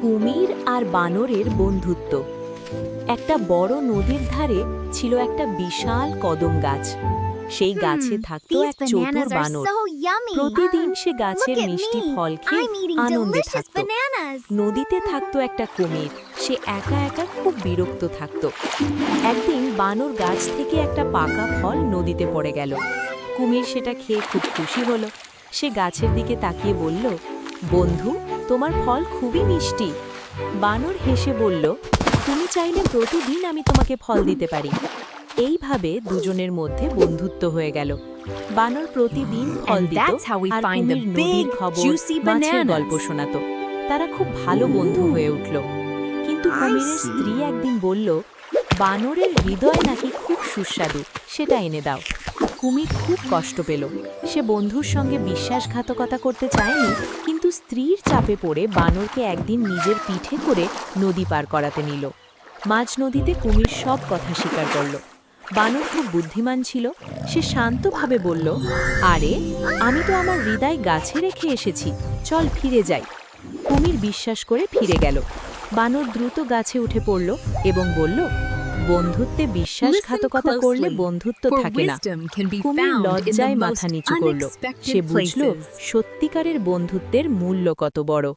কুমির আর বানরের বন্ধুত্ব। একটা বড় নদীর ধারে ছিল একটা বিশাল কদম গাছ। সেই গাছে থাকতো These এক চতুর bananas are বানর। so yummy. প্রতিদিন সে Look গাছের at মিষ্টি me. ফল খেয়ে I'm eating আনন্দে delicious থাকতো। bananas. নদীতে থাকতো একটা কুমির। সে একা একা খুব বিরক্ত থাকতো। একদিন বানর গাছ থেকে একটা পাকা ফল নদীতে পড়ে গেল। কুমির সেটা খেয়ে খুব খুশি হলো। সে গাছের দিকে তাকিয়ে বলল, বন্ধু, তোমার ফল খুবই মিষ্টি। বানর হেসে বলল, তুমি চাইলে প্রতিদিন আমি তোমাকে ফল দিতে পারি। এইভাবে দুজনের মধ্যে বন্ধুত্ব হয়ে গেল। বানর প্রতিদিন ফল And দিত that's how we R find the কুমির নদীর big, খবর, juicy মাছের bananas. গল্প শোনাতো। তারা খুব ভালো বন্ধু হয়ে উঠল। কিন্তু কুমিরের স্ত্রী একদিন বলল, বানরের হৃদয় নাকি খুব সুস্বাদু, সেটা এনে দাও। কুমির খুব কষ্ট পেল। সে বন্ধুর সঙ্গে বিশ্বাসঘাতকতা করতে চায়নি, কিন্তু স্ত্রীর চাপে পড়ে বানরকে একদিন নিজের পিঠে করে নদী পার করাতে নিল। মাঝ নদীতে কুমির সব কথা স্বীকার করল। বানর খুব বুদ্ধিমান ছিল। সে শান্তভাবে বলল, আরে, আমি তো আমার হৃদয় গাছে রেখে এসেছি, চল ফিরে যাই। কুমির বিশ্বাস করে ফিরে গেল। বানর দ্রুত গাছে উঠে পড়ল এবং বলল, বন্ধুত্বে বিশ্বাসঘাতকতা করলে বন্ধুত্ব for থাকে না। wisdom can be কুমির found in the লজ্জায় most মাথা নিচু করল। unexpected সে বুঝল places. সত্যিকারের বন্ধুত্বের মূল্য কত বড়।